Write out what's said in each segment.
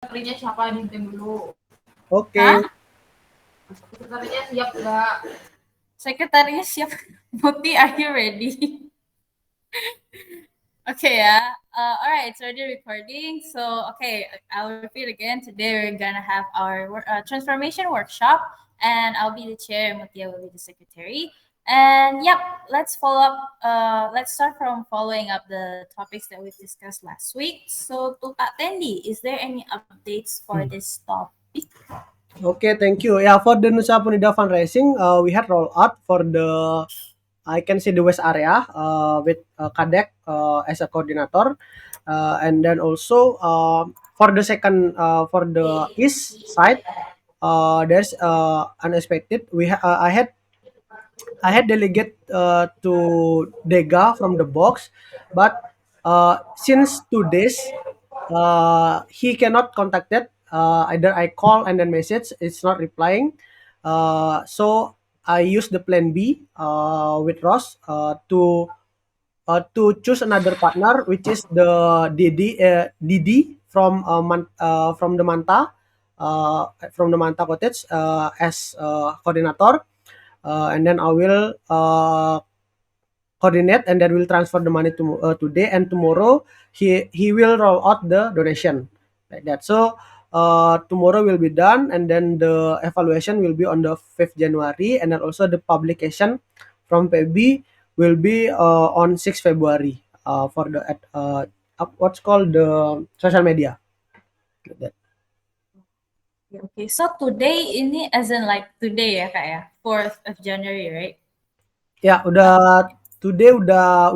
Sekretarinya siapa dihitung dulu. Oke. Hah? Sekretarinya siap nggak? Sekretarinya siap. Muti, are you ready? Okay, yeah. All right, it's already recording. So, okay, I'll repeat again. Today we're gonna have our transformation workshop, and I'll be the chair, and Mutia will be the secretary. And yep, let's follow up. Let's start from following up the topics that we've discussed last week. So, to Kak Tendi, is there any updates for this topic? Okay, thank you. Yeah, for the Nusa Penida fundraising, we had roll out for the I can see the west area with Kadek as a coordinator, and then also for the second for the east side, there's unexpected. I had delegate to Dega from the box, but since 2 days he cannot contacted. Either I call and then message, it's not replying. So I use the plan B with Ross to choose another partner, which is the Didi from from the Manta Cottage as coordinator, and then I will coordinate and then we'll transfer the money to today, and tomorrow he will roll out the donation like that. So tomorrow will be done, and then the evaluation will be on the 5th January, and then also the publication from PB will be on 6th February for the what's called the social media like that. Okay, so today ini as in like today ya Kak ya, 4th of January, right? Ya udah today udah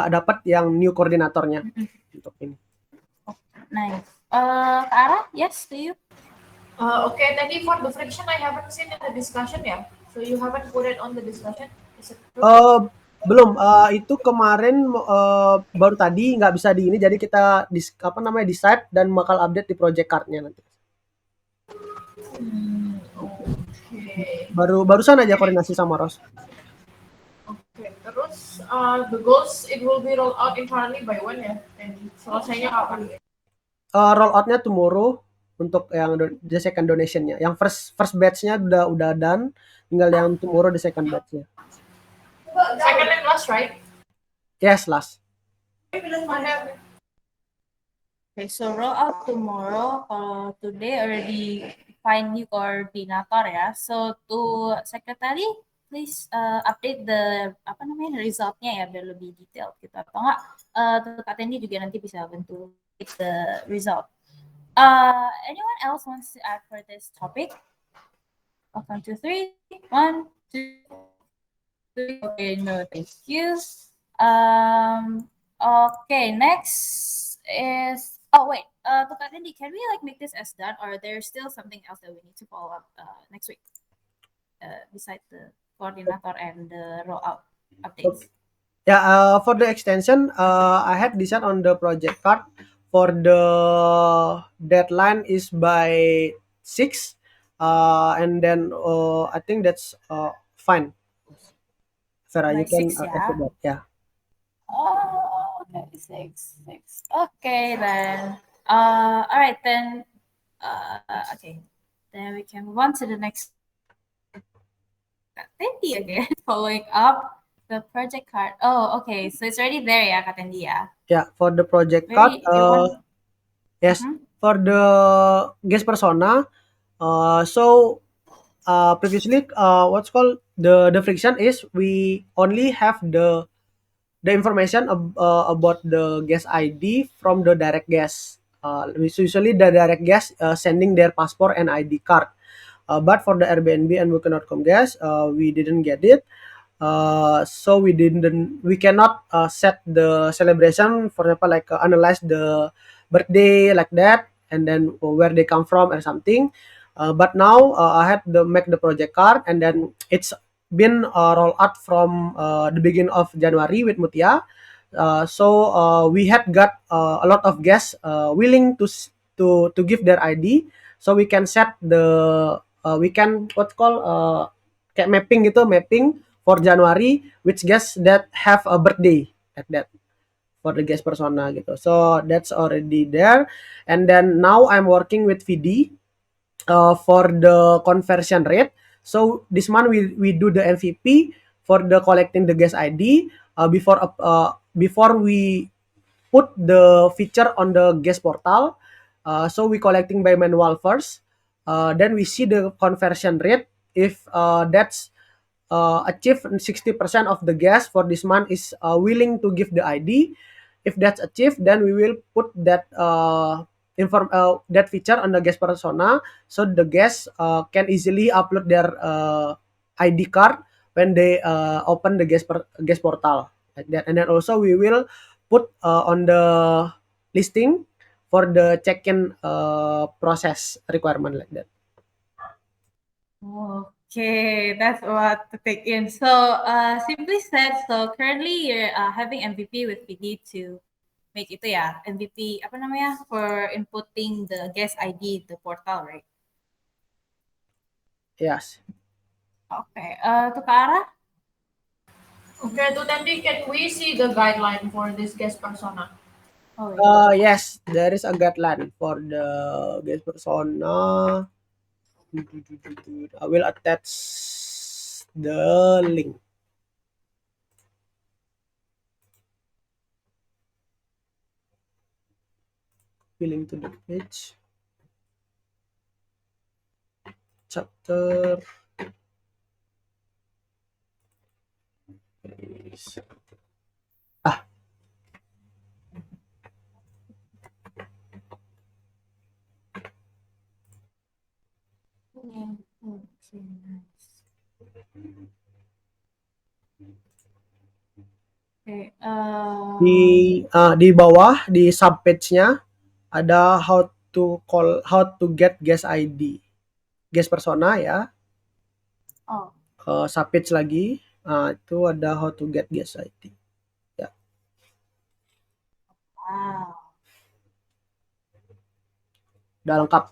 dapat yang new koordinatornya untuk ini. Nice. Kak Ara, yes to you. Okay, thank you for the friction. I haven't seen in the discussion ya. So you haven't put it on the discussion? Is it true? Belum, itu kemarin baru tadi nggak bisa di ini, jadi kita decide dan bakal update di project card-nya nanti. Okay. Barusan aja koordinasi sama Ros. Okay, terus the goals it will be rolled out internally by when ya? And selesainya kapan? Roll out-nya tomorrow untuk yang the second donation-nya. Yang first batch-nya udah done, tinggal yang tomorrow the second batch-nya. Second and last, right? Yes, last. Okay, so roll out tomorrow. Today already find new coordinator ya. So to secretary, please update the resultnya ya biar lebih detailed gitu. Atau enggak untuk Kak Tendi juga nanti bisa bantu with the result. Anyone else wants to add for this topic? 1, 2, 3. 1, 2, 3. Okay, no, thank you. Okay, next is wait. To Kak Tendi, can we like make this as done, or there's still something else that we need to follow up next week? Besides the coordinator and the rollout updates. Yeah, for the extension, I had decided on the project card for the deadline is by 6, and then I think that's fine. Sarah, you By can 6 ya. accept that. Yeah. Oh, okay, 6. Okay, then. All right, then. Okay, then we can move on to the next. Katendi again, following up the project card. Oh, okay, so it's already there, yeah, Katendi, yeah. Yeah, for the project card, Maybe you want. yes, for the guest persona, so previously, what's called the friction is we only have the information about the guest ID from the direct guest. Usually the direct guest sending their passport and ID card. But for the Airbnb and Booking.com guest, we didn't get it. So we cannot set the celebration, for example, like analyze the birthday like that, and then where they come from or something. But now I had to make the project card, and then it's been rolled out from the beginning of January with Mutia. So we had got a lot of guests willing to give their ID, so we can set the we can what's called kayak mapping for January which guests that have a birthday like that. for the guest persona gitu. So that's already there. And then now I'm working with VD for the conversion rate. So this month we do the MVP for the collecting the guest ID before we put the feature on the guest portal. So we collecting by manual first. Then we see the conversion rate. If that's achieve 60% of the guests for this month is willing to give the ID. If that's achieved, then we will put that feature on the guest persona, so the guests can easily upload their ID card when they open the guest portal like that. And then also we will put on the listing for the check-in process requirement like that. Okay, that's a lot to take in. So, simply said, so currently you're having MVP with PD to make itu ya, MVP apa namanya for inputting the guest ID the portal, right? Yes. Oke, untuk ke arah? Okay, to Tandy, can we see the guideline for this guest persona? Oh iya. Yes, there is a guideline for the guest persona. I will attach the link. Link to the page. Chapter. Ah, Okay, nice. Oke, di bawah di subpage-nya ada how to get guest ID, guest persona ya. oh, Subpage lagi, itu ada how to get guest ID. Ya, wow. udah lengkap.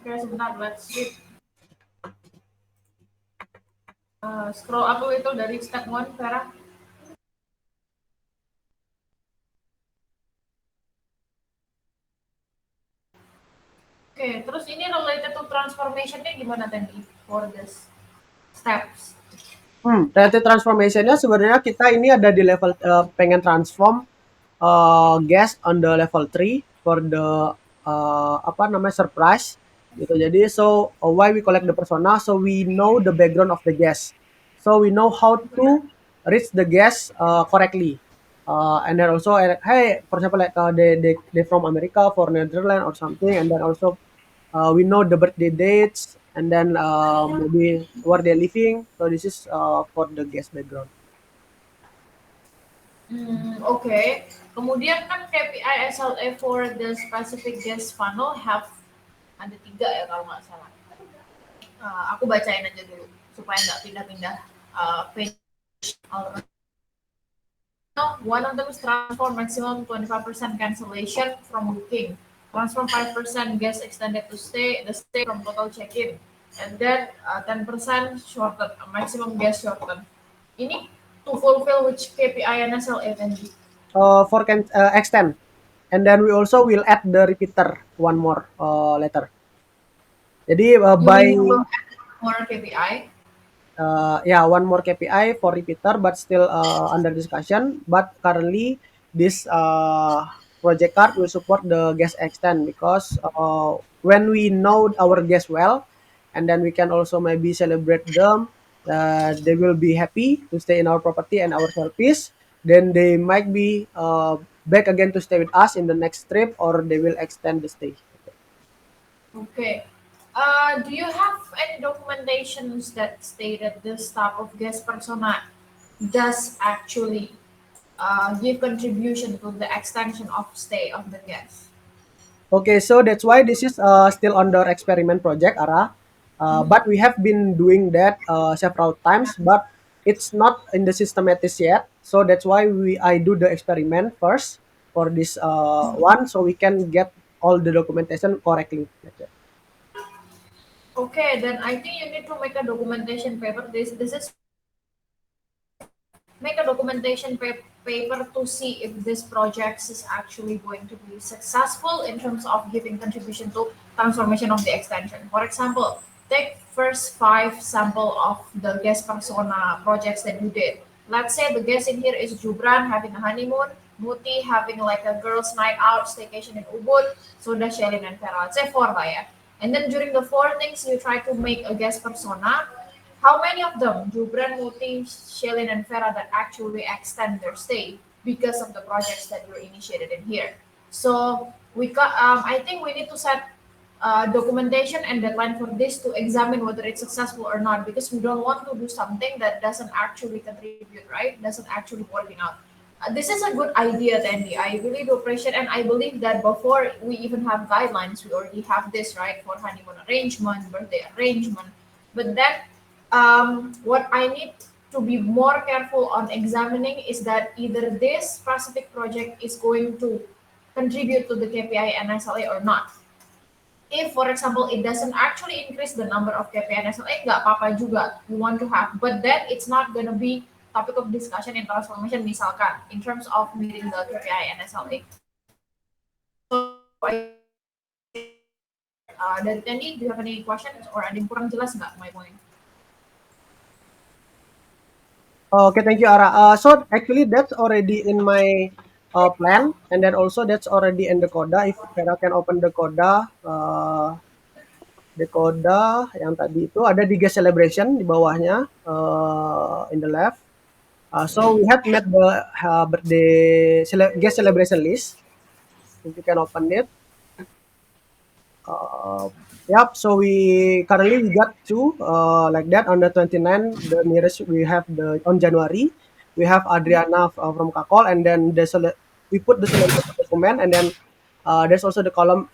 Okay, sebentar, let's see. Scroll up dulu itu dari step 1, Vera. Okay, terus ini related to transformation-nya gimana tadi for this steps? Related transformation-nya sebenarnya kita ini ada di level pengen transform guest on the level 3 for the apa namanya surprise gitu. Jadi so why we collect the persona, so we know the background of the guest, so we know how to reach the guest correctly. And then also hey, for example like they from America for Netherlands or something, and then also we know the birthday dates, and then maybe where they're living. So this is for the guest background. Okay. Kemudian kan KPI SLA for the specific guest funnel ada 3 ya kalau nggak salah. Aku bacain aja dulu supaya nggak pindah-pindah page. One of them is transform maximum 25% cancellation from booking. Transform 5% guest extended to the stay from total check-in. And then 10% shorten, maximum guest shorten. Ini to fulfill which KPI and SLA tadi? For can extend, and then we also will add the repeater one more later. Jadi by You will add more KPI. yeah, one more KPI for repeater, but still under discussion. But currently, this project card will support the guest extend, because when we know our guests well, and then we can also maybe celebrate them, they will be happy to stay in our property and our service. Then they might be back again to stay with us in the next trip, or they will extend the stay. Okay. Do you have any documentations that stated this type of guest persona does actually give contribution to the extension of stay of the guest? Okay, so that's why this is still under experiment project, Ara. But we have been doing that several times, but it's not in the systematic yet. So that's why I do the experiment first for this one, so we can get all the documentation correctly. Like that. Okay, then I think you need to make a documentation paper. This is make a documentation paper to see if this project is actually going to be successful in terms of giving contribution to transformation of the extension. For example, take first 5 sample of the guest persona projects that you did. Let's say the guest in here is Jubran having a honeymoon, Muti having like a girls' night out staycation in Ubud, Soda, Shelin, and Farah. Let's say four lah ya. And then during the four things, you try to make a guest persona. How many of them, Jubran, Muti, Shelin, and Farah, that actually extend their stay because of the projects that you initiated in here? So I think we need to set documentation and deadline for this to examine whether it's successful or not, because we don't want to do something that doesn't actually contribute, right? Doesn't actually working out. This is a good idea, Tandy. I really do appreciate, and I believe that before we even have guidelines, we already have this, right, for honeymoon arrangement, birthday arrangement. But then, what I need to be more careful on examining is that either this specific project is going to contribute to the KPI and SLA or not. If, for example, it doesn't actually increase the number of KPI and SLA, nggak apa-apa juga. You want to have, but then it's not gonna be topic of discussion in transformation, misalkan, in terms of meeting the KPI and SLA. So dari Tendi, do you have any questions or ada yang kurang jelas nggak my point? Okay, thank you, Ara. So actually, that's already in my plan, and then also that's already in the coda. If Vera can open the coda yang tadi itu ada di guest celebration di bawahnya, in the left. So we have met the birthday guest celebration list. If you can open it. Yep. So we currently got two like that on the 29. The nearest we have on January, we have Adriana from Kakol, and then we put the celebration document, and then there's also the column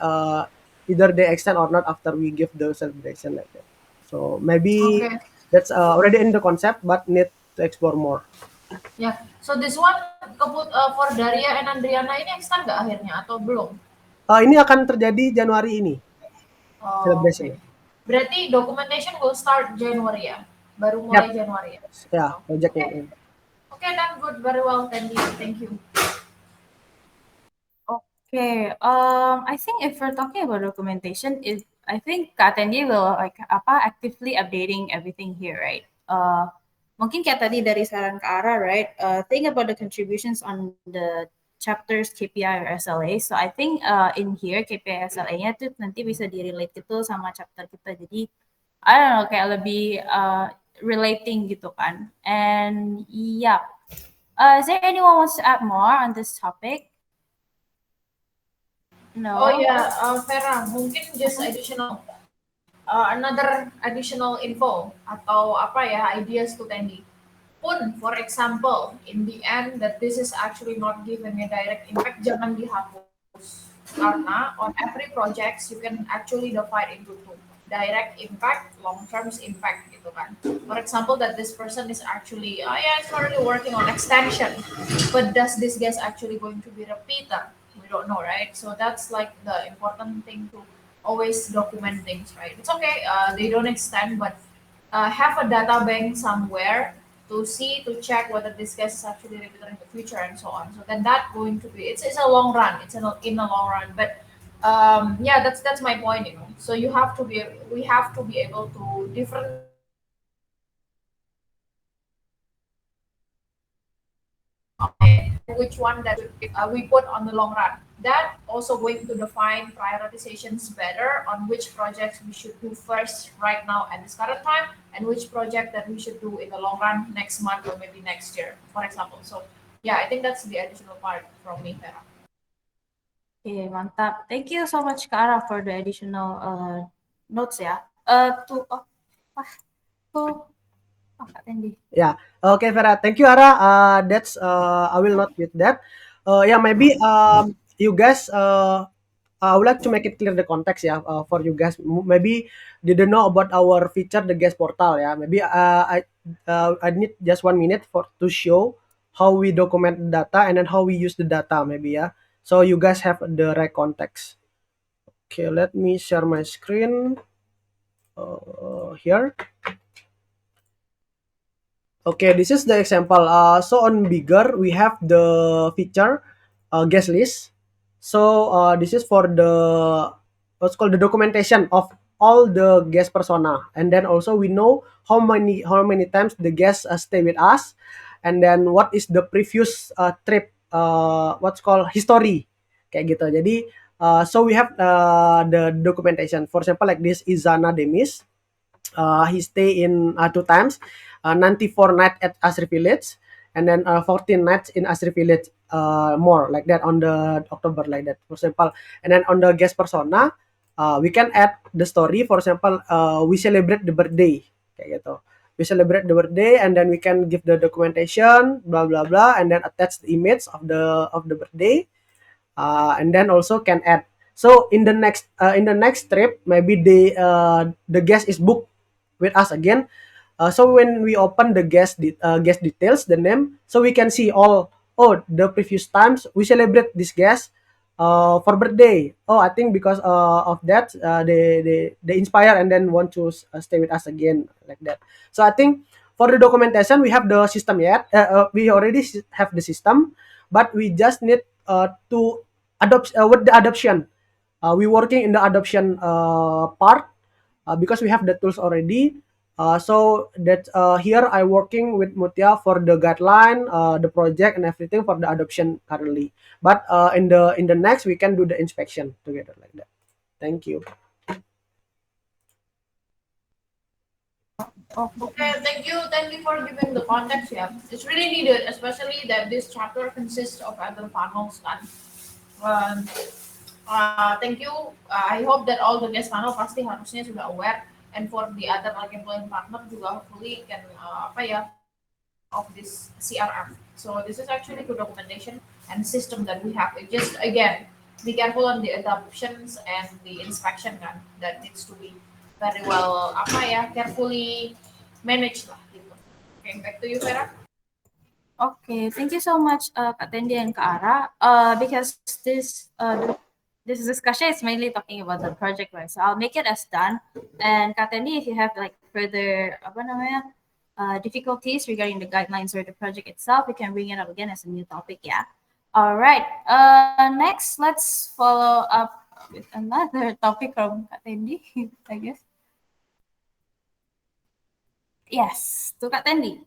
either they extend or not after we give the celebration like that. So maybe Okay. that's already in the concept, but need to explore more. Yeah. So this one for Daria and Andriana ini extend nggak akhirnya atau belum? Ini akan terjadi Januari ini Oh, celebration. okay. Berarti documentation will start January ya? Baru Yep. mulai Januari ya? Yeah, Oh, projectnya. okay. Okay, done good. Very well, Tandy. Thank you. Okay. I think if we're talking about documentation, I think Kak Tendi will like actively updating everything here, right? Mungkin kayak tadi dari saran Kak Ara, right? Think about the contributions on the chapters KPI or SLA. So I think in here KPI SLA-nya tuh nanti bisa di-relate gitu sama chapter kita. Jadi I don't know kayak lebih relating gitu kan. And yeah. Is there anyone wants to add more on this topic? No. Oh ya, Vera, mungkin just additional another additional info atau apa ya, ideas to Tandy. Pun, for example, in the end that this is actually not giving a direct impact, jangan dihapus. Karena on every projects you can actually divide into two. Direct impact, long-term impact gitu kan. For example, that this person is actually, yeah, it's currently working on extension, but does this guest actually going to be repeater? We don't know, right? So that's like the important thing to always document things, right? It's okay, they don't extend, but have a data bank somewhere to see to check whether this guest is actually repeater in the future and so on. So then that going to be it's a long run. It's in a long run, but yeah, that's my point. So we have to be able to different which one that we put on the long run. That also going to define prioritizations better on which projects we should do first right now at this current time, and which project that we should do in the long run next month or maybe next year, for example. So yeah, I think that's the additional part from me, Vera. Okay, mantap. Thank you so much, Kara, for the additional notes ya. Kak Tendi. Yeah. Okay, Vera. Thank you, Ara. That's I will not with that. Yeah, maybe you guys. I would like to make it clear the context, yeah, for you guys. Maybe didn't know about our feature, the guest portal, yeah. Maybe I need just 1 minute to show how we document the data and then how we use the data, maybe, yeah. So you guys have the right context. Okay, let me share my screen here. Okay, this is the example. So on bigger, we have the feature guest list. So this is for the what's called the documentation of all the guest persona, and then also we know how many times the guests stay with us, and then what is the previous trip what's called history kayak gitu. Jadi so we have the documentation. For example, like this Izana Demis. He stay in 2 times, 94 night at Asri Village, and then 14 nights in Asri Village, more like that on the October, like that, for example. And then on the guest persona, we can add the story. For example, we celebrate the birthday, kayak gitu. We celebrate the birthday, and then we can give the documentation, blah blah blah, and then attach the image of the birthday, and then also can add. So in the next trip, maybe the guest is booked with us again. So when we open the guest details, the name, so we can see all. Oh, the previous times we celebrate this guest for birthday. Oh, I think because of that, they inspire and then want to stay with us again, like that. So I think for the documentation we have the system yet. We already have the system, but we just need to adopt with the adoption. We working in the adoption part because we have the tools already. So that here I working with Mutia for the guideline, the project and everything for the adoption currently. But in the next we can do the inspection together, like that. Thank you. Okay, thank you for giving the context. Yeah, it's really needed, especially that this chapter consists of other panels. Um, thank you. I hope that all the guest panel pasti harusnya sudah aware, and for the other like employee partner juga hopefully can apa ya of this CRM. So this is actually good documentation and system that we have. It just again be careful on the adoptions and the inspection kan that needs to be very well apa ya carefully managed lah gitu. Okay, back to you Vera. Okay, thank you so much, Kak Tendi and Kak Ara. Because this discussion is mainly talking about the project, right? So I'll make it as done. And Kak Tendi, if you have like further apa namanya, difficulties regarding the guidelines or the project itself, we can bring it up again as a new topic. Yeah. All right. Next, let's follow up with another topic from Kak Tendi, I guess. Yes, to Kak Tendi.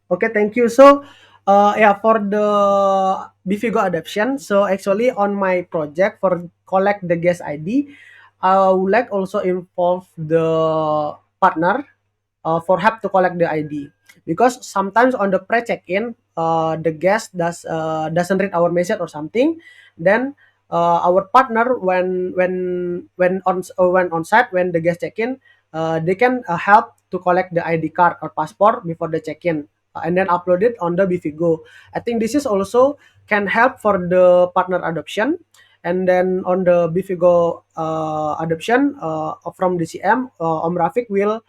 Okay, thank you. So, yeah, for the Bifigo adoption, so actually on my project for collect the guest ID, I would like also involve the partner for help to collect the ID, because sometimes on the pre-check-in, the guest doesn't read our message or something. Then our partner when on site when the guest check-in, they can help to collect the ID card or passport before the check-in, and then upload it on the Bifigo. I think this is also can help for the partner adoption. And then on the Bifigo adoption from DCM, Om Rafiq will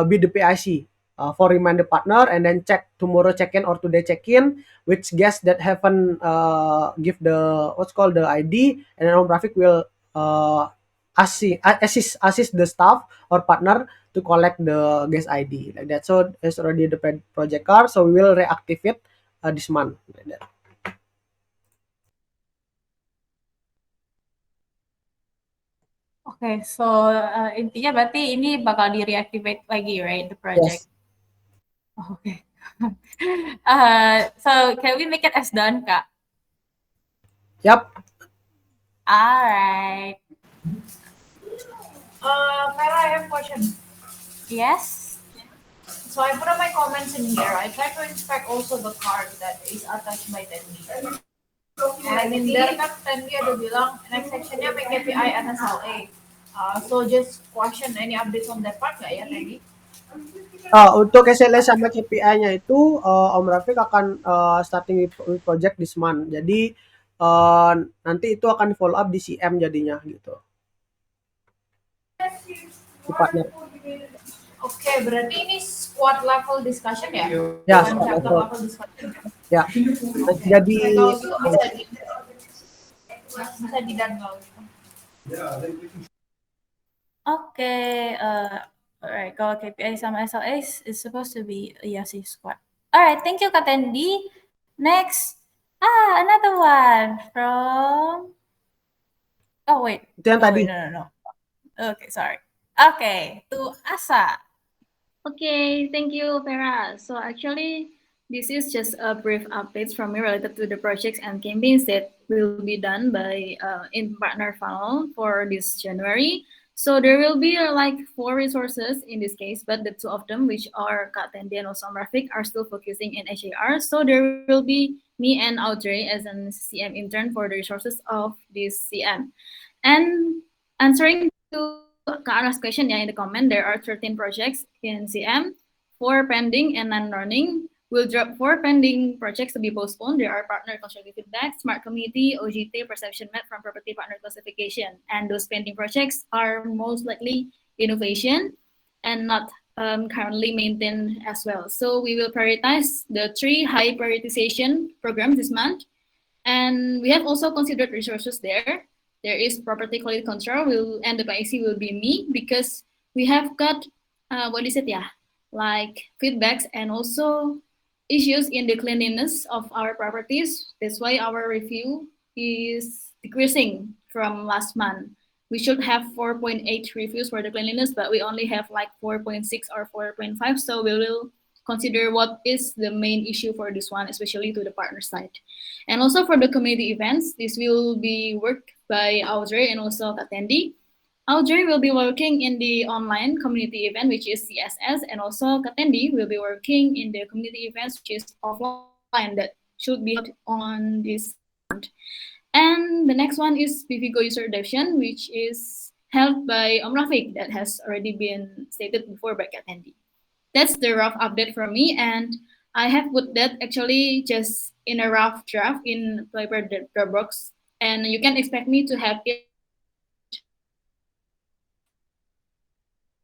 be the PIC for remind the partner, and then check tomorrow check-in or today check-in which guests that haven't give the what's called the ID, and then Om Rafiq will assist the staff or partner to collect the guest ID, like that. So it's already the project card, so we will reactivate this month, like that. Okay, so intinya berarti ini bakal di-reactivate lagi, right, the project? Yes. Okay. So can we make it as done, Kak? Yep. All right. Vera, I have a question. Yes. So I put up my comments in here. I tried to inspect also the card that is attached by Tendi. And in there kan Tendi ada bilang next sectionnya make KPI and SLA. So just question any updates on that part nggak ya Tendi? Untuk SLA sama KPI-nya itu Om Rafiq akan starting with project this month. Jadi nanti itu akan follow up di CM jadinya gitu. Di partner. Oke, berarti ini squad level discussion ya? Ya, Bukan squad chapter level. level discussion. Ya. Jadi Kalau gitu bisa di dan kalau gitu. Okay. Alright, kalau KPI sama SLA is supposed to be iya sih squad. Alright, thank you Kak Tendi. Next, another one from. Oh wait, Itu yang tadi. no. Okay, sorry. Okay, to Asa. Okay, thank you, Vera. So actually, this is just a brief updates from me related to the projects and campaigns that will be done by in partner funnel for this January. So there will be like 4 resources in this case, but the 2 of them, which are Kak Tendi and also Rafik, are still focusing in HAR. So there will be me and Audrey as an CM intern for the resources of this CM. And answering to Kak Ara's question in the comment, there are 13 projects in CM, 4 pending and none running. We'll drop 4 pending projects to be postponed. There are partner constructive feedback, smart community, OGT, perception map from property partner classification. And those pending projects are most likely innovation and not currently maintained as well. So we will prioritize the 3 high prioritization programs this month. And we have also considered resources there. There is property quality control, and the PIC will be me because we have got what is it? Yeah, like feedbacks and also issues in the cleanliness of our properties. That's why our review is decreasing from last month. We should have 4.8 reviews for the cleanliness, but we only have like 4.6 or 4.5. So we will consider what is the main issue for this one, especially to the partner side. And also for the community events, this will be worked by Audrey and also Katendi. Audrey will be working in the online community event, which is CSS, and also Katendi will be working in the community events, which is offline, that should be held on this month. And the next one is Bivigo user adoption, which is held by Om Rafiq, that has already been stated before by Katendi. That's the rough update from me, and I have put that actually just in a rough draft in paper Dropbox, and you can expect me to have it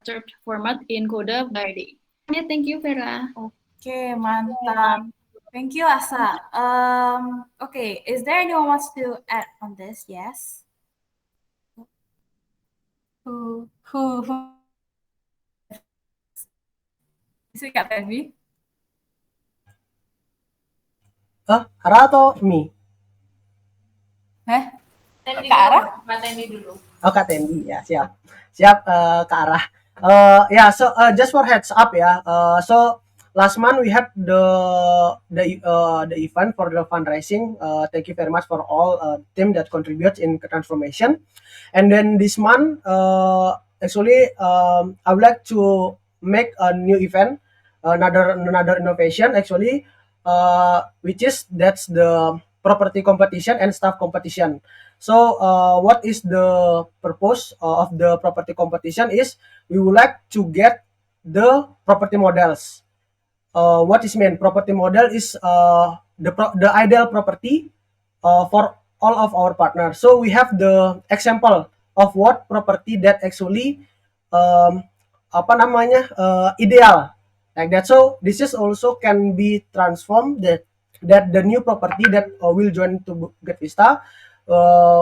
structured format in Coda by day. Yeah, thank you, Vera. Okay, mantap. Thank you, Asa. Okay, is there anyone wants to add on this? Yes. Who is it Kak Tendi? Ara atau me? Hah? Tendi Kak Ara? dulu, Kak Tendi dulu. Oh, Kak Tendi, ya siap. Siap, ke arah. Yeah, so just for heads up ya. So last month we had the event for the fundraising. Thank you very much for all team that contributes in transformation. And then this month, actually, I would like to make a new event, another innovation actually, which is that's the property competition and staff competition. So what is the purpose of the property competition is we would like to get the property models. What is meant? Property model is the ideal property for all of our partners. So we have the example of what property that actually um, ideal like that. So this is also can be transformed that the new property that will join to Bukit Vista,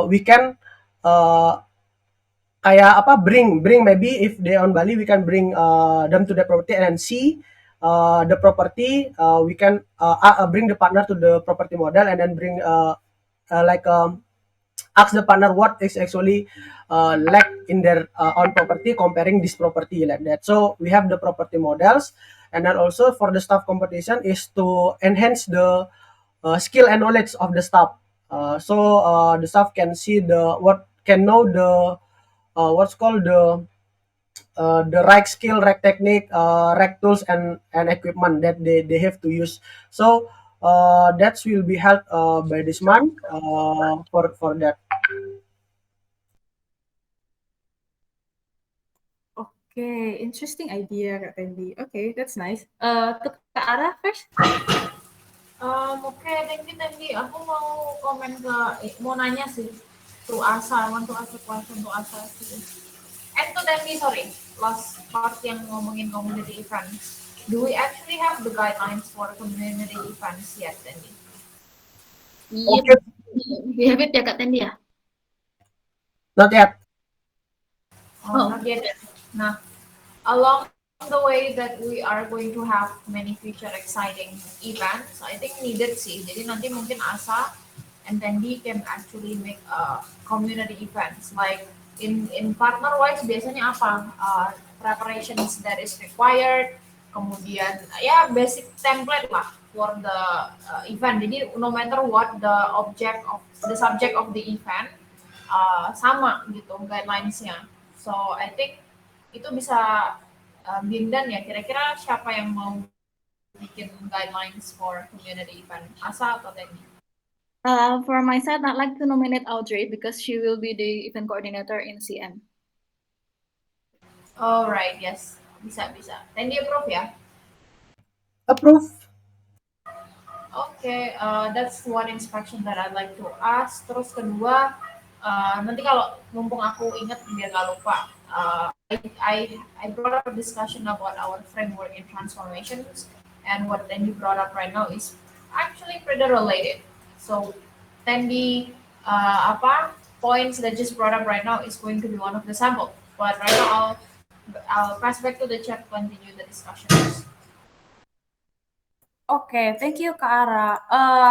we can kayak bring maybe if they on Bali we can bring them to the property and then see the property, we can bring the partner to the property model and then bring like ask the partner what is actually lack in their own property comparing this property like that. So we have the property models, and then also for the staff competition is to enhance the skill and knowledge of the staff. So the staff can see can know what's called the right skill, right technique, right tools and equipment that they have to use. So that will be held by this month for that. Okay, interesting idea, Kak Tendi. Okay, that's nice. To Kak Ara first. Oke, thank you Tendi. Aku mau komen mau nanya sih to Asa, I want to ask a question to Asa sih. To Tendi, sorry, last part yang ngomongin community events. Do we actually have the guidelines for community events yet, Tendi? Yep, Okay. we have it ya Kak Tendi ya? Not yet. Not yet. Nah, along the way that we are going to have many future exciting events, I think needed sih. Jadi nanti mungkin Asa and Tendi can actually make community events like in partner wise biasanya apa preparations that is required, kemudian ya basic template lah for the event. Jadi no matter what the subject of the event sama gitu guidelinesnya. So I think itu bisa Bindan ya, kira-kira siapa yang mau bikin guidelines for community event, Asa atau Teddy? For my side, I'd like to nominate Audrey because she will be the event coordinator in CM. Alright, yes, bisa. Teddy approve ya? Approve. Okay, that's one inspection that I'd like to ask. Terus kedua, nanti kalau mumpung aku ingat biar gak lupa, I brought up a discussion about our framework in transformations, and what Tendi brought up right now is actually pretty related. So Tendi, apa points that just brought up right now is going to be one of the sample. But right now I'll pass back to the chat to continue the discussion. Okay, thank you, Kara.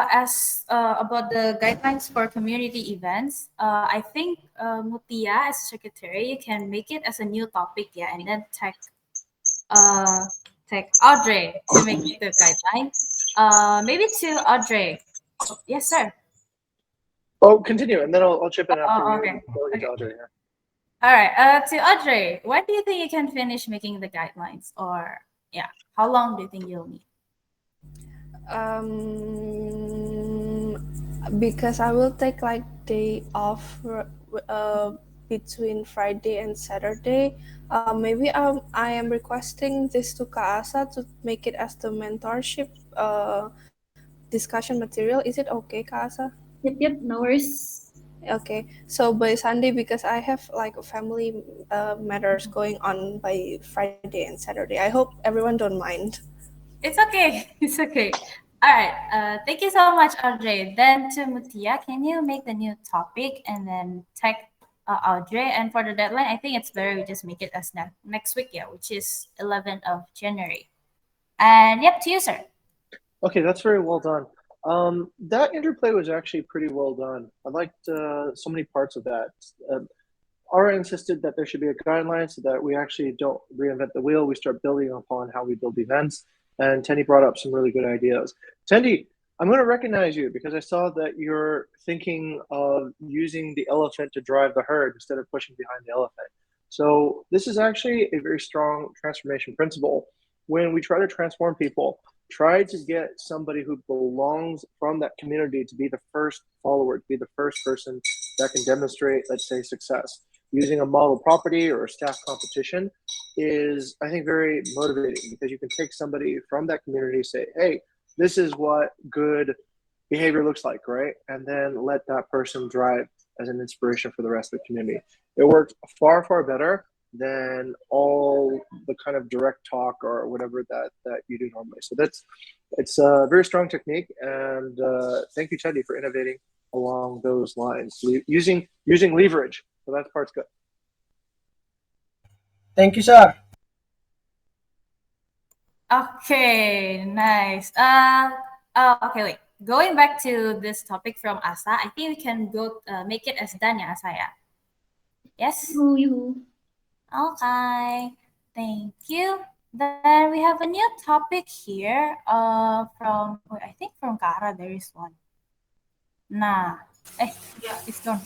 As about the guidelines for community events, I think Mutia as secretary, you can make it as a new topic, yeah, and then tag Audrey to make the guideline. Maybe to Audrey. Yes, sir. Oh, continue, and then I'll chip in after you. Okay. Okay. Audrey, yeah. All right. To Audrey, when do you think you can finish making the guidelines, or yeah, how long do you think you'll need? Because I will take like day off between Friday and Saturday. Maybe I am requesting this to Kaasa to make it as the mentorship discussion material. Is it okay, Kaasa? Yep, no worries. Okay, so by Sunday, because I have like family matters going on by Friday and Saturday. I hope everyone don't mind. It's okay. It's okay. All right. Thank you so much, Audrey. Then to Mutia, can you make the new topic and then tag Audrey? And for the deadline, I think it's better we just make it as next week, yeah, which is 11th of January. And yep, to you, sir. Okay, that's very well done. That interplay was actually pretty well done. I liked so many parts of that. Ara insisted that there should be a guideline so that we actually don't reinvent the wheel. We start building upon how we build events. And Tendi brought up some really good ideas. Tendi, I'm going to recognize you because I saw that you're thinking of using the elephant to drive the herd instead of pushing behind the elephant. So this is actually a very strong transformation principle. When we try to transform people, try to get somebody who belongs from that community to be the first follower, to be the first person that can demonstrate, let's say, success. Using a model property or a staff competition is, I think, very motivating because you can take somebody from that community, say, hey, this is what good behavior looks like, right? And then let that person drive as an inspiration for the rest of the community. It works far, far better than all the kind of direct talk or whatever that you do normally. So it's a very strong technique, and thank you, Tendi, for innovating along those lines, using leverage. So that part's good. Thank you, sir. Okay, nice. Okay, wait. Going back to this topic from Asa, I think we can go make it as done, ya, Asa, ya. Yes. You. Okay, thank you. Then we have a new topic here. I think from Kara there is one. Nah, it's gone.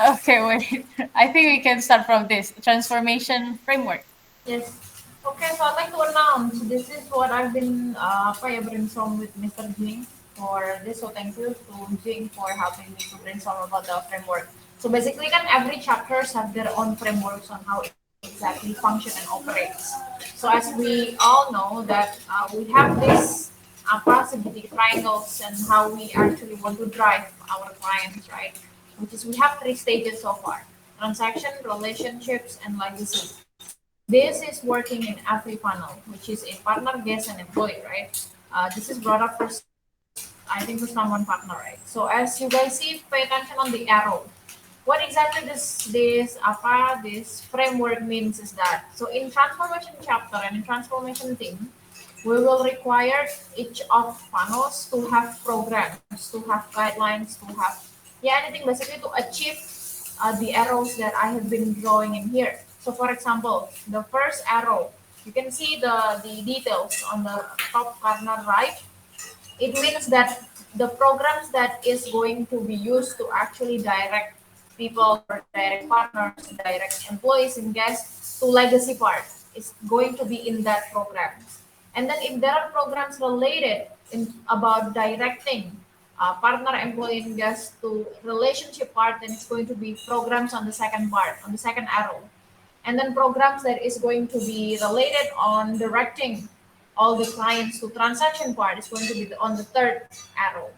Okay, wait. I think we can start from this transformation framework. Yes. Okay, so I'd like to announce this is what I've been brainstorm with Mr. Jing for this. So thank you to Jing for helping me to brainstorm about the framework. So basically, every chapters have their own frameworks on how it exactly function and operates. So as we all know that we have this segmented triangles and how we actually want to drive our clients, right? Which is we have 3 stages so far: transaction, relationships, and legacy. This is working in every funnel, which is a partner, guest, and employee, right? This is brought up I think, for someone partner, right? So as you guys see, pay attention on the arrow. what exactly this framework means is that, so in transformation chapter and in transformation team, we will require each of funnels to have programs, to have guidelines, to have, yeah, anything basically to achieve the arrows that I have been drawing in here. So for example, the first arrow, you can see the details on the top corner right. It means that the programs that is going to be used to actually direct people or direct partners, direct employees and guests to legacy part is going to be in that program. And then if there are programs related in about directing partner, employee, and guest to relationship part, then it's going to be programs on the second part, on the second arrow. And then programs that is going to be related on directing all the clients to transaction part is going to be on the third arrow.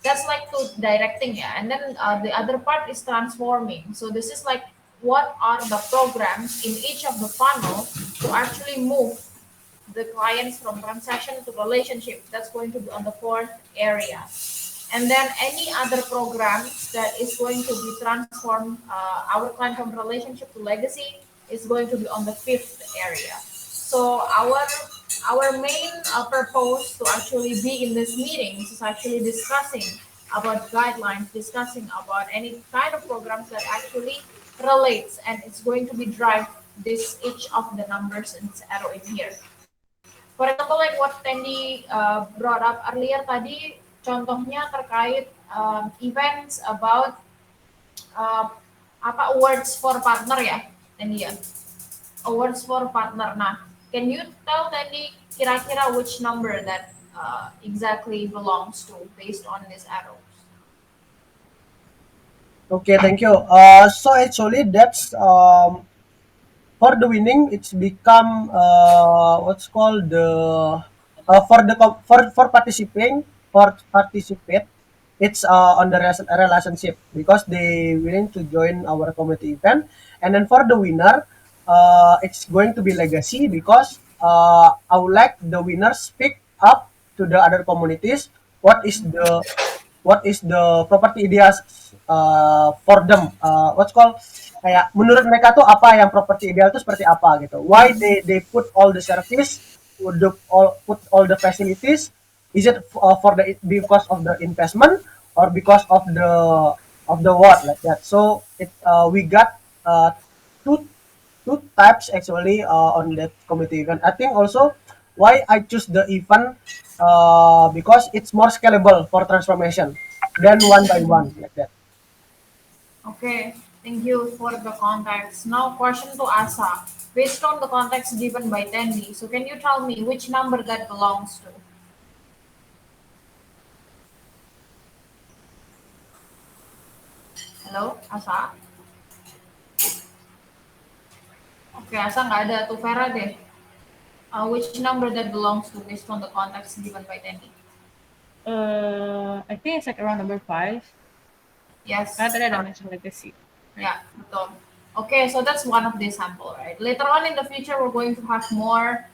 That's like to directing, yeah. And then the other part is transforming. So this is like what are the programs in each of the funnel to actually move the clients from transaction to relationship. That's going to be on the fourth area. And then any other programs that is going to be transform our client from relationship to legacy is going to be on the fifth area. So our main purpose to actually be in this meeting is actually discussing about guidelines, discussing about any kind of programs that actually relates, and it's going to be drive this each of the numbers in this arrow in here. For example, like what Tandy brought up earlier tadi, contohnya terkait events about apa awards for partner ya, Tandy ya, awards for partner. Nah, can you tell Tandy kira-kira which number that exactly belongs to based on these arrows? Okay, thank you. So actually that's for the winning, it's become what's called the for the for participating for participate. It's on the relationship because they willing to join our community event, and then for the winner, it's going to be legacy because I would like the winner speak up to the other communities. What is the property ideas for them, what's called kayak menurut mereka tuh apa yang properti ideal tuh seperti apa gitu, why they put all the service, put all the facilities, is it for the because of the investment or because of the what like that. So we got two two types actually on that community event. I think also why I choose the event because it's more scalable for transformation than one by one like that. Okay, thank you for the context. Now, question to Asa. Based on the context given by Tandy, so can you tell me which number that belongs to? Hello, Asa? Oke, Asa nggak ada tuh Vera deh. Which number that belongs to based on the context given by Tandy? I think it's like around number 5. Yes. Karena tadi ada mention legacy. Yeah, betul. Okay, so that's one of the sample, right? Later on in the future, we're going to have more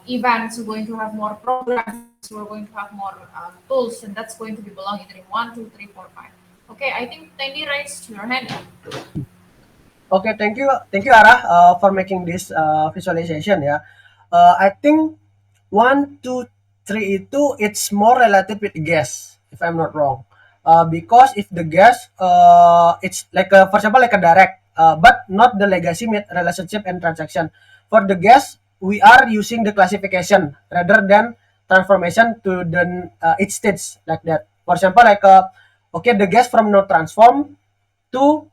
events, we're going to have more programs, we're going to have more tools, and that's going to be belong either in 1, 2, 3, 4, 5. Okay, I think Tandy raised your hand. Okay, thank you, Ara, for making this visualization. Yeah, I think 1, 2, 3 itu it's more related with guess, if I'm not wrong. Because if the guess, it's like for example like a direct, but not the legacy relationship and transaction. For the guess, we are using the classification rather than transformation to the each stage like that. For example, like okay, the guess from no transform to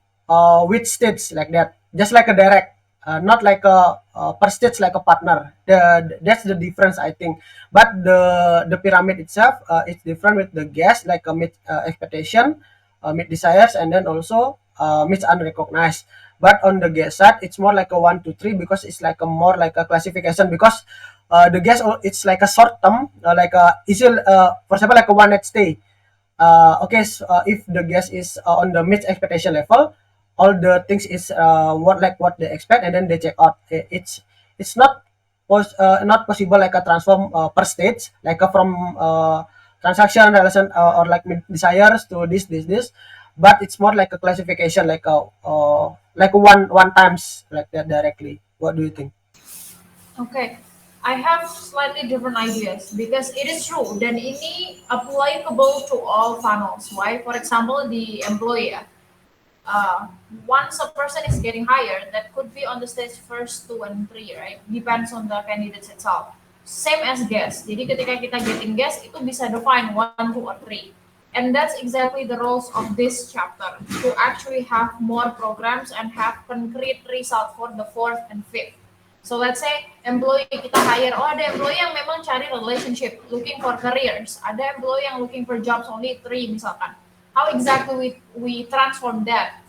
which stage like that, just like a direct, not like a per stage like a partner. That's the difference I think. But the pyramid itself, it's different with the guess like a mid expectation, mid desires, and then also mid unrecognized. But on the guess side, it's more like a 1 to 3 because it's like a more like a classification because the guess it's like a short term, like a is for example like a one night stay. Okay, so, if the guest is on the mid expectation level, all the things is what they expect, and then they check out. It's not possible like a transform per stage, like from transaction relation or like desires to this. but it's more like a classification, like one times like that directly. What do you think? Okay, I have slightly different ideas because it is true dan ini applicable to all funnels. Why? For example, the employee. Uh, Once a person is getting hired, that could be on the stage first, two, and three, right? Depends on the candidates itself. Same as guest. Jadi ketika kita getting guest, itu bisa define one, two, or three. And that's exactly the roles of this chapter to actually have more programs and have concrete result for the fourth and fifth. So let's say employee kita hire, oh ada employee yang memang cari relationship, looking for careers. Ada employee yang looking for jobs only three misalkan. How exactly we transform that,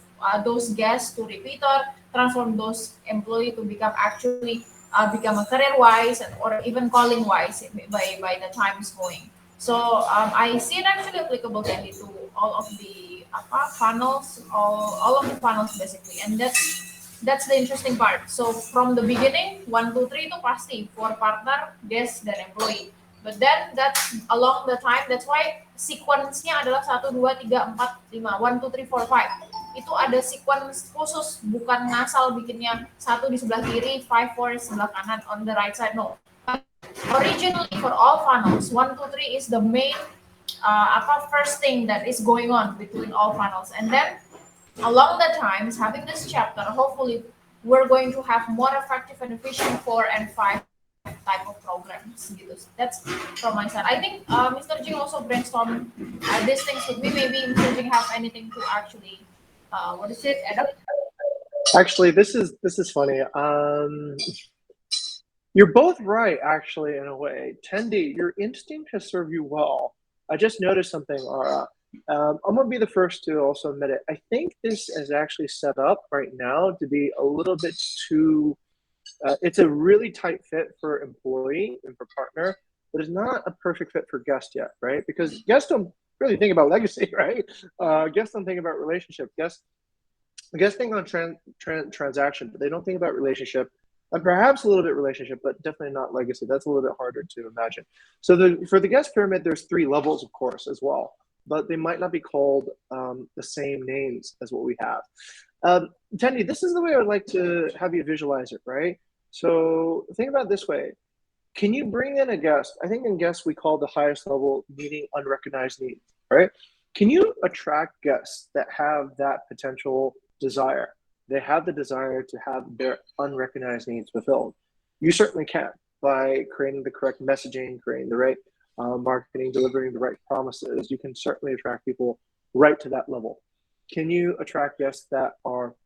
those guests to repeater, transform those employee to become actually become a career wise or even calling wise by the time is going. So I see it actually applicable Candy to all of the funnels, all of the funnels basically, and that's the interesting part. So from the beginning, one, two, three itu pasti for partner, guest, dan employee. But then that's along the time. That's why sequence-nya adalah 1, 2, 3, 4, 5. 1, 2, 3, 4, 5. Itu ada sequence khusus, bukan ngasal bikinnya satu di sebelah kiri, 5, 4 sebelah kanan on the right side. No. Originally for all funnels, 1, 2, 3 is the main first thing that is going on between all funnels, and then along the times having this chapter, hopefully we're going to have more effective and efficient 4 and 5 type of programs gitu. That's from my side. I think Mr. Jing also brainstorm these things with me. Maybe Mr. Jing have anything to actually add up? Actually, this is funny. You're both right, actually, in a way. Tendi, your instinct has served you well. I just noticed something, Ara. I'm going to be the first to also admit it. I think this is actually set up right now to be a little bit too, it's a really tight fit for employee and for partner, but it's not a perfect fit for guest yet, right? Because guests don't really think about legacy, right? Guests don't think about relationship. Guests think on transaction, but they don't think about relationship. And perhaps a little bit relationship, but definitely not legacy. That's a little bit harder to imagine. So for the guest pyramid, there's 3 levels, of course, as well, but they might not be called the same names as what we have. Tendi, this is the way I would like to have you visualize it, right? So think about it this way. Can you bring in a guest? I think in guests we call the highest level meeting unrecognized needs, right? Can you attract guests that have that potential desire? They have the desire to have their unrecognized needs fulfilled. You certainly can by creating the correct messaging, creating the right marketing, delivering the right promises. You can certainly attract people right to that level. Can you attract guests that are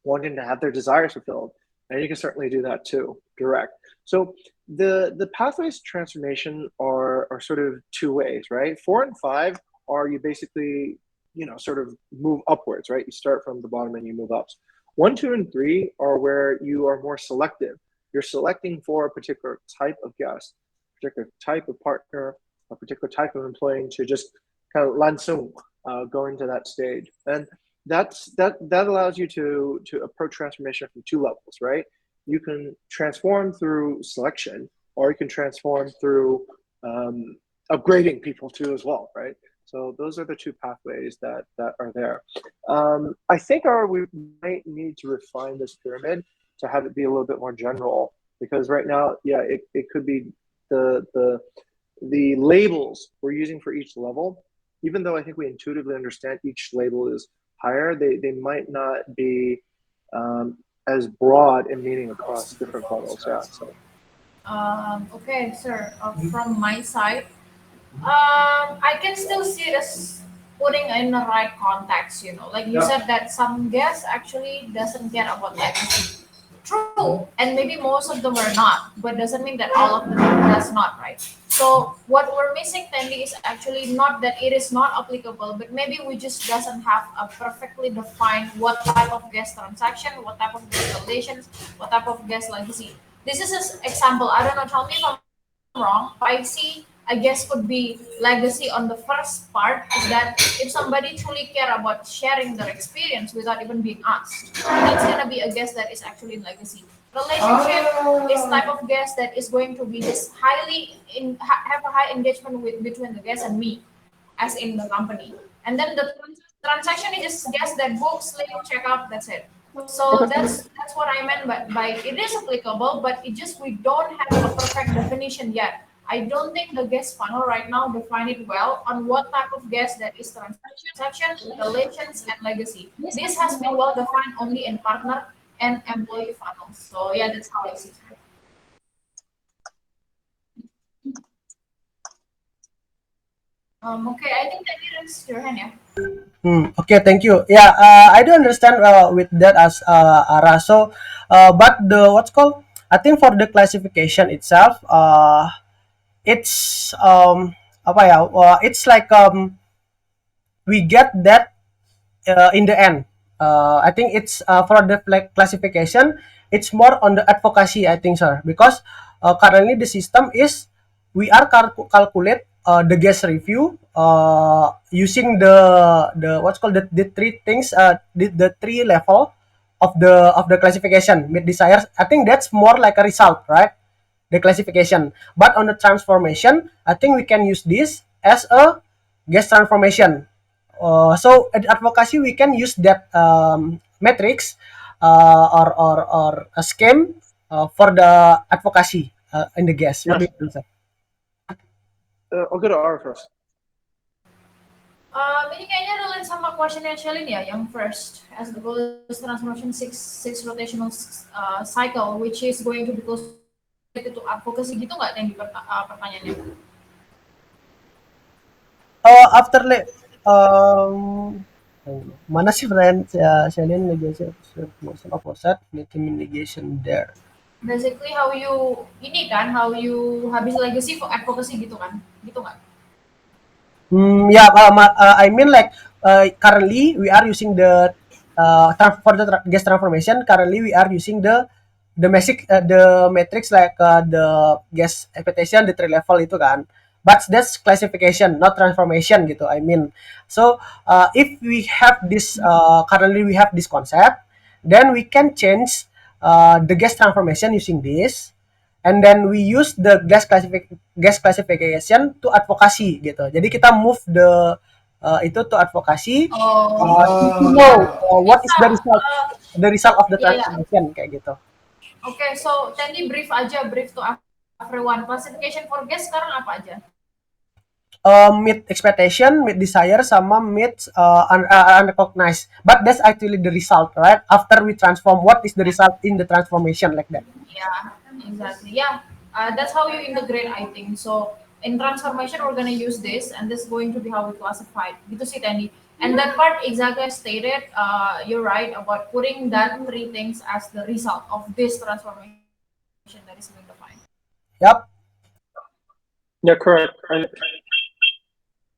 wanting to have their desires fulfilled? And you can certainly do that too, direct. So the pathways to transformation are sort of 2 ways, right? 4 and 5 are you basically, sort of move upwards, right? You start from the bottom and you move up. 1, 2, and 3 are where you are more selective. You're selecting for a particular type of guest, a particular type of partner, a particular type of employee to just kind of langsung go into that stage. And that allows you to approach transformation from 2 levels, right? You can transform through selection, or you can transform through upgrading people too as well, right? So those are the 2 pathways that are there. I think we might need to refine this pyramid to have it be a little bit more general, because right now, yeah, it could be the labels we're using for each level, even though I think we intuitively understand each label is higher, they might not be as broad in meaning across different funnels. Yeah. So. Okay, sir. From my side, I can still see it as putting in the right context. Like you said that some guests actually doesn't care about legacy. True, and maybe most of them are not, but doesn't mean that all of them does not, right? So what we're missing, Tendi, is actually not that it is not applicable, but maybe we just doesn't have a perfectly defined what type of guest transaction, what type of guest relations, what type of guest legacy. This is an example. I don't know. Tell me if I'm wrong. I see I guess could be legacy on the first part is that if somebody truly care about sharing their experience without even being asked, that's gonna be a guest that is actually legacy. Relationship is type of guest that is going to be this have a high engagement between the guest and me, as in the company. And then the transaction is just gas that book, slip, check out, that's it. So that's what I meant by it is applicable, but it just we don't have a perfect definition yet. I don't think the gas funnel right now define it well on what type of gas that is transaction, relations, and legacy. This has been well defined only in partner and employee funnels. So yeah, that's how I see it. Okay, I think that is your hand, yeah. Okay, thank you. Yeah, I do understand with that as Ara. So, but the what's called, I think for the classification itself, it's apa ya? It's like we get that in the end. I think it's for the classification, it's more on the advocacy, I think, sir, because currently the system is we are calculate the guest review using the what's called the three things, the three level of the classification mid desires. I think that's more like a result, right? The classification, but on the transformation, I think we can use this as a guest transformation. So at advocacy, we can use that matrix or a scheme for the advocacy in the guest. What do Yes. you think, sir? I'll go to R first. Ini kayaknya relate sama questionnya Shelin ya, yang first as the goal is transformation six rotational cycle, which is going to be close to advocacy gitu nggak yang pertanyaannya? After mana sih pertanyaan Shalin negation opposite negation there. Basically how you ini kan, how you habis legacy for advocacy gitu kan, gitu nggak? Yeah, I mean like currently we are using the for the gas transformation. Currently we are using the matrix like the gas expectation, the three level itu kan. But that's classification, not transformation gitu. I mean, so if we have this currently we have this concept, then we can change the gas transformation using this, and then we use the gas classification to advocacy gitu. Jadi kita move itu to advocacy to know what is the result of the transformation kayak gitu. Okay, so Tandy brief to everyone. Classification for gas sekarang apa aja? Meet expectation, meet desire, sama meet unrecognized. But that's actually the result, right? After we transform, what is the result in the transformation like that? Yeah, exactly. Yeah, that's how you integrate, I think. So in transformation, we're gonna use this, and this is going to be how we classify it. Gitu sih, Tandy. And that part exactly as stated. You're right about putting that three things as the result of this transformation that is being defined. Yep. Yeah, correct.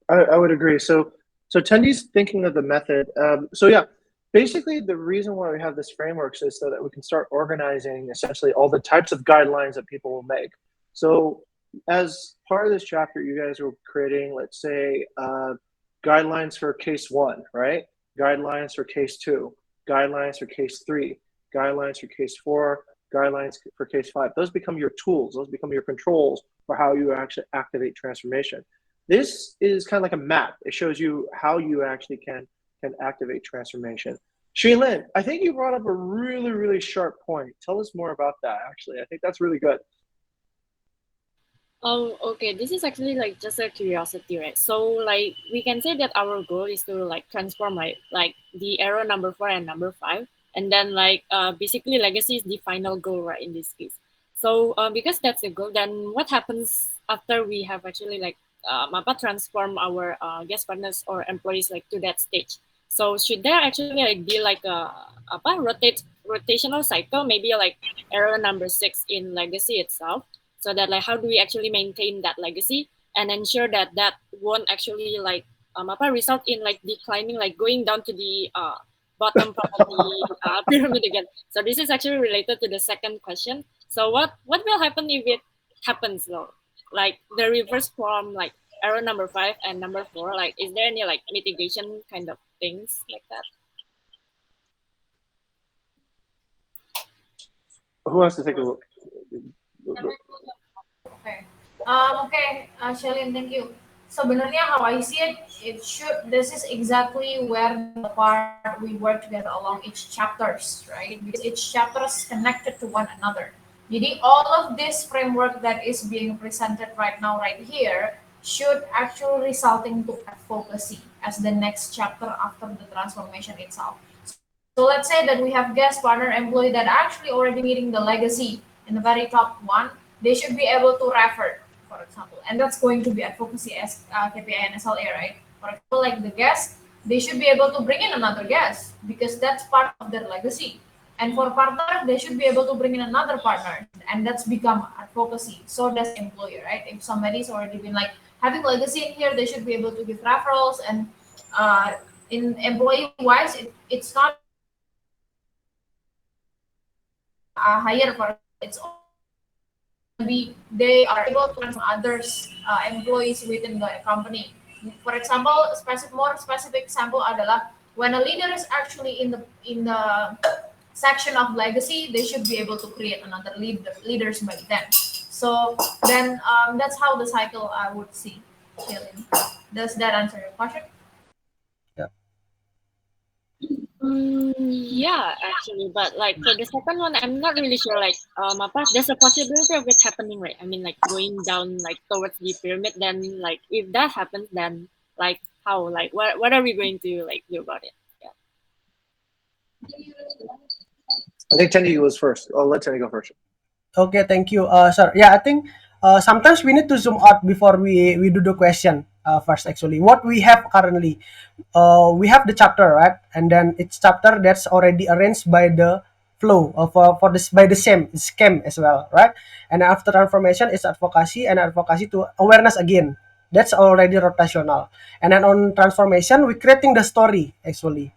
I would agree. So Tendy's thinking of the method. So yeah, basically the reason why we have this framework is so that we can start organizing essentially all the types of guidelines that people will make. So as part of this chapter, you guys were creating, let's say, guidelines for case 1, right? Guidelines for case 2, guidelines for case 3, guidelines for case 4, guidelines for case 5. Those become your tools. Those become your controls for how you actually activate transformation. This is kind of like a map. It shows you how you actually can activate transformation. Shaylin, I think you brought up a really, really sharp point. Tell us more about that, actually. I think that's really good. Oh, okay. This is actually like just a curiosity, right? So like we can say that our goal is to like transform like the arrow number 4 and number 5, and then like basically legacy is the final goal, right, in this case. So because that's the goal, then what happens after we have actually like transform our guest partners or employees like to that stage? So should there actually like be like a rotational cycle, maybe like arrow number 6 in legacy itself? So that like how do we actually maintain that legacy and ensure that that won't actually like result in like declining, like going down to the bottom part of the pyramid again. So this is actually related to the second question. So what will happen if it happens though? Like the reverse from like arrow number 5 and number 4, like is there any like mitigation kind of things like that? Who wants to take a look? Okay. Okay, Shelin, thank you. sebenarnya how I see it, this is exactly where the part we work together along each chapters, right? Because each chapter is connected to one another. Jadi all of this framework that is being presented right now, right here, should actually resulting to advocacy as the next chapter after the transformation itself. So let's say that we have guest partner employee that actually already meeting the legacy in the very top one, they should be able to refer, for example, and that's going to be advocacy as KPI and SLA, right? For example, like the guest, they should be able to bring in another guest because that's part of their legacy. And for partner, they should be able to bring in another partner, and that's become advocacy. So does employer, right? If somebody's already been like having legacy in here, they should be able to give referrals. And in employee wise, it's not higher for it's be they are able to learn from others employees within the company. For example, more specific example adalah when a leader is actually in the section of legacy, they should be able to create another leaders by then. So then that's how the cycle I would see. Shailen. Does that answer your question? Yeah, actually, but like for the second one, I'm not really sure. Like, there's a possibility of it happening, right? I mean, like going down like towards the pyramid. Then, like, if that happens, then like how, like, what are we going to like do about it? Yeah. I think Tendy was first. I'll let Tendy go first. Okay, thank you, sir. Yeah, I think sometimes we need to zoom out before we do the question first. Actually, what we have currently, we have the chapter, right, and then it's chapter that's already arranged by the flow of for this by the same scheme as well, right? And after transformation, it's advocacy and advocacy to awareness again. That's already rotational. And then on transformation, we creating the story actually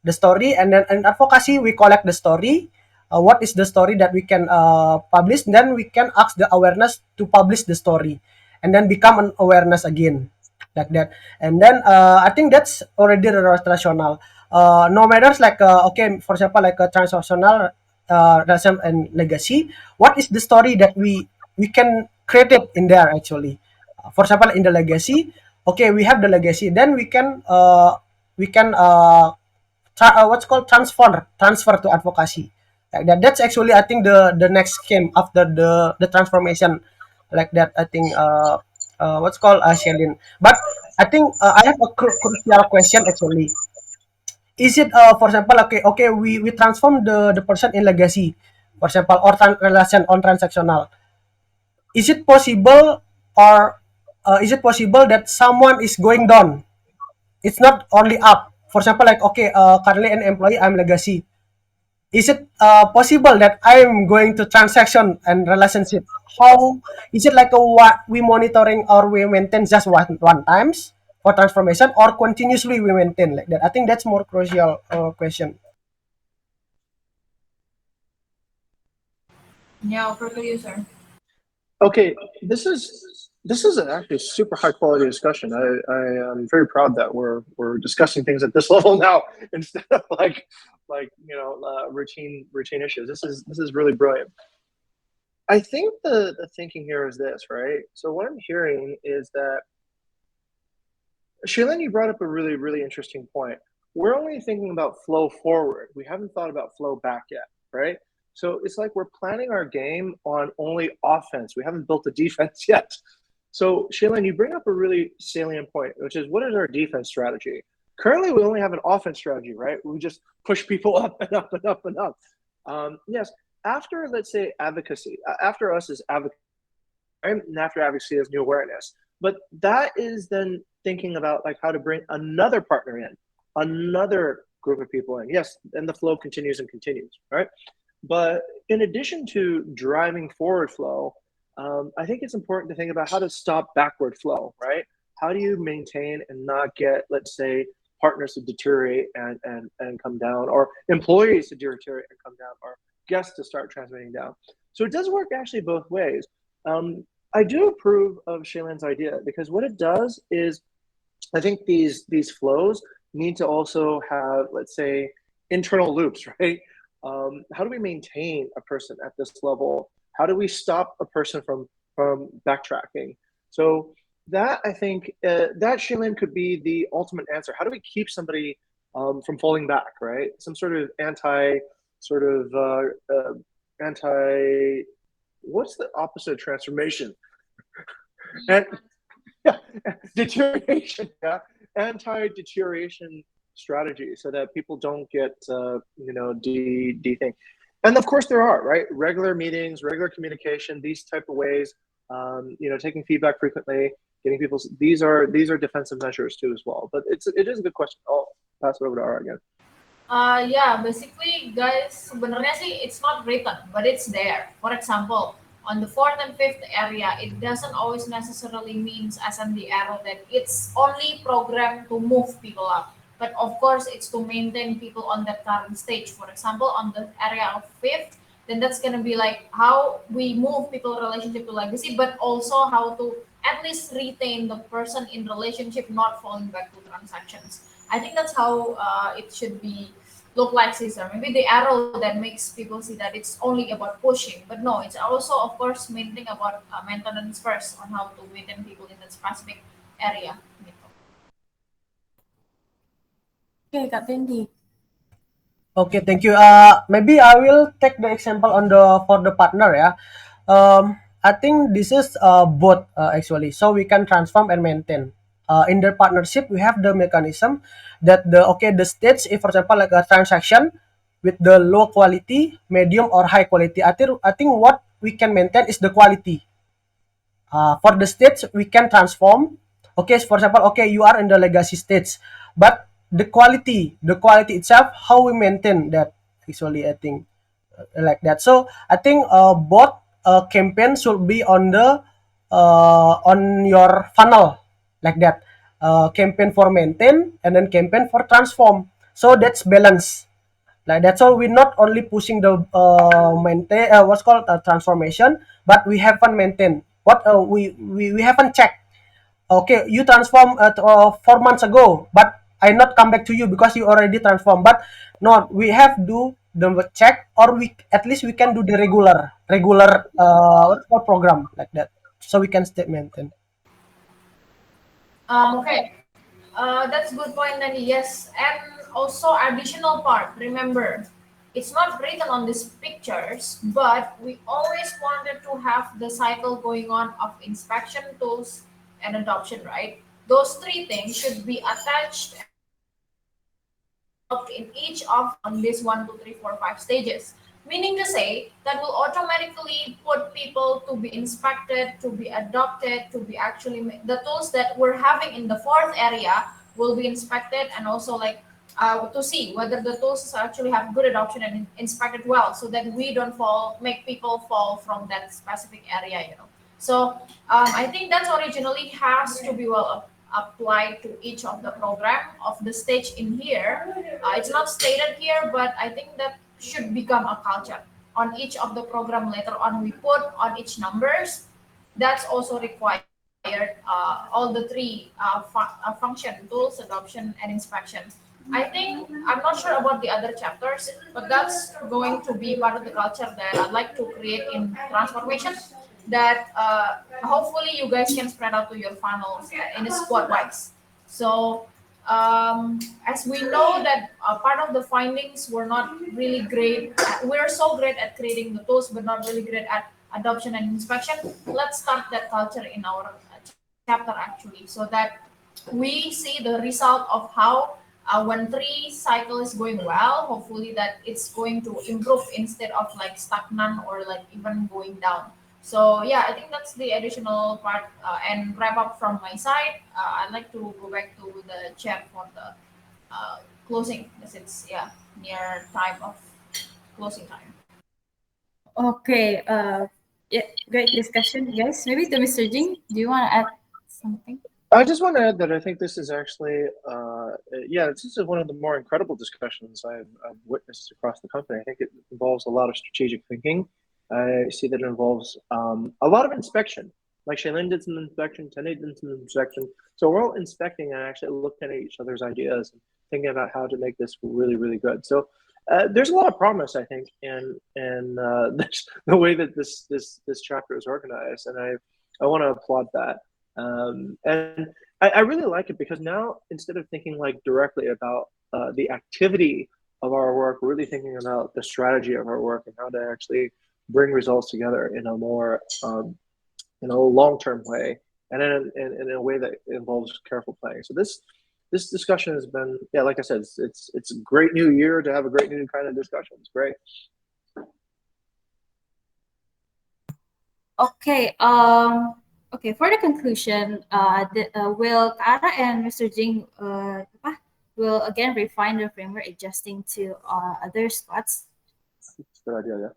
the story, and then in advocacy we collect the story, what is the story that we can publish, then we can ask the awareness to publish the story and then become an awareness again like that. And then I think that's already rational. No matters like okay, for example, like a transactional relation and legacy, what is the story that we can create it in there actually. For example, in the legacy, okay, we have the legacy, then we can what's called transfer to advocacy like that. That's actually I think the next scheme after the transformation like that. I think what's called Shelin. But I think I have a crucial question actually. Is it for example, okay, we transform the person in legacy, for example, or relation on transactional. Is it possible, or is it possible that someone is going down, it's not only up? For example, like okay, currently an employee, I'm legacy. Is it possible that I'm going to transaction and relationship? How is it like a what we monitoring or we maintain just one times for transformation, or continuously we maintain like that? I think that's more crucial question. Yeah, over to you, sir. Okay, this is an actually super high quality discussion. I am very proud that we're discussing things at this level now instead of like routine issues. This is really brilliant. I think the thinking here is this, right? So what I'm hearing is that Shailin, you brought up a really interesting point. We're only thinking about flow forward. We haven't thought about flow back yet, right? So it's like we're planning our game on only offense. We haven't built a defense yet. So Shailin, you bring up a really salient point, which is what is our defense strategy? Currently, we only have an offense strategy, right? We just push people up and up and up and up. Yes, after let's say advocacy, after us is advocacy, right? And after advocacy is new awareness. But that is then thinking about like how to bring another partner in, another group of people in. Yes, and the flow continues and continues, right? But in addition to driving forward flow, I think it's important to think about how to stop backward flow, right? How do you maintain and not get, let's say, partners to deteriorate and come down, or employees to deteriorate and come down, or guests to start transmitting down? So it does work actually both ways. I do approve of Shailen's idea because what it does is I think these flows need to also have, let's say, internal loops, right? How do we maintain a person at this level? How do we stop a person from backtracking? So that I think that Shailin could be the ultimate answer. How do we keep somebody from falling back, right? Some sort of anti. What's the opposite of transformation? And yeah, deterioration. Yeah, anti-deterioration strategy, so that people don't get de-thing. And of course there are, right, regular meetings, regular communication, these type of ways. Taking feedback frequently, getting people's. These are defensive measures too as well. But it is a good question. I'll pass it over to Ara again. Yeah, basically, guys, sebenarnya sih it's not written, but it's there. For example, on the fourth and fifth area, it doesn't always necessarily means as in the arrow that it's only programmed to move people up. But of course, it's to maintain people on that current stage. For example, on the area of fifth, then that's gonna be like how we move people relationship to legacy, but also how to at least retain the person in relationship, not falling back to transactions. I think that's how it should be look like Caesar. Maybe the arrow that makes people see that it's only about pushing, but no, it's also of course maintain about maintenance first on how to maintain people in that specific area. Gitu. Okay, Kak Fendi. Okay, thank you. Maybe I will take the example on for the partner. Yeah, I think this is both actually. So we can transform and maintain. In the partnership, we have the mechanism that the stage, if for example like a transaction with the low quality, medium or high quality. I think what we can maintain is the quality. For the stage we can transform. Okay, for example, okay, you are in the legacy stage, but the quality itself, how we maintain that, actually I think like that. So I think both campaign should be on your funnel, like that. Campaign for maintain and then campaign for transform, so that's balance. Like that's all. We're not only pushing the maintain what's called transformation, but we haven't maintained. What we haven't checked. Okay, you transform 4 months ago, but I not come back to you because you already transformed. But no, we have do the check, or we at least we can do the regular what's called program, like that, so we can stay maintain. Okay, that's good point, Danny. Yes, and also additional part. Remember, it's not written on these pictures, but we always wanted to have the cycle going on of inspection tools and adoption, right? Those three things should be attached developed in each of on this 1, 2, 3, 4, 5 stages. Meaning to say that will automatically put people to be inspected, to be adopted, to be actually the tools that we're having in the fourth area will be inspected and also like to see whether the tools actually have good adoption and inspected well, so that we don't make people fall from that specific area. So I think that's originally has to be well applied to each of the program of the stage in here. It's not stated here, but I think that should become a culture on each of the program later on. We put on each numbers. That's also required. All the three function tools, adoption, and inspection. I think I'm not sure about the other chapters, but that's going to be part of the culture that I'd like to create in transformation. That hopefully you guys can spread out to your funnels in a squad wise. So as we know that part of the findings were not really great. We're so great at creating the tools, but not really great at adoption and inspection. Let's start that culture in our chapter actually, so that we see the result of how when three cycle is going well, hopefully that it's going to improve instead of like stagnant or like even going down. So yeah, I think that's the additional part and wrap up from my side. I'd like to go back to the chat for the closing, because it's near time of closing time. Okay. Yeah, great discussion, guys. Maybe to Mr. Jing, do you want to add something? I just want to add that I think this is actually, this is one of the more incredible discussions I've witnessed across the company. I think it involves a lot of strategic thinking. I see that it involves a lot of inspection. Like Shailin did some inspection, Tene did some inspection. So we're all inspecting and actually looking at each other's ideas and thinking about how to make this really, really good. So there's a lot of promise, I think, in the way that this chapter is organized, and I want to applaud that. And I really like it because now instead of thinking like directly about the activity of our work, we're really thinking about the strategy of our work and how to actually bring results together in a more long-term way, and in a way that involves careful planning. So this discussion has been, yeah, like I said, it's a great new year to have a great new kind of discussion. It's great. Okay. Okay. For the conclusion, will Kara and Mr. Jing will again refine the framework, adjusting to other spots. It's a good idea, yeah.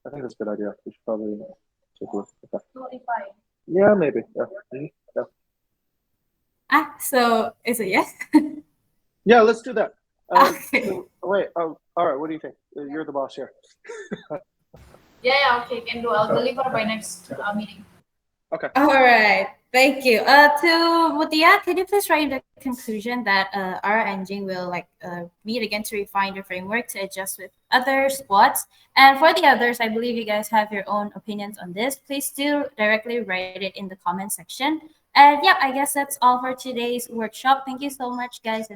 I think that's a good idea. We should probably take a look at that. Yeah, maybe. Yeah. Yeah. So is it yes? Yeah, let's do that. Okay. So, wait. All right. What do you think? You're the boss here. Yeah, okay, can do. I'll deliver by next meeting. Okay. All right. Thank you. To Mutia, can you please write in the conclusion that our engine will meet again to refine the framework to adjust with other spots. And for the others, I believe you guys have your own opinions on this. Please do directly write it in the comment section. And yeah, I guess that's all for today's workshop. Thank you so much, guys, and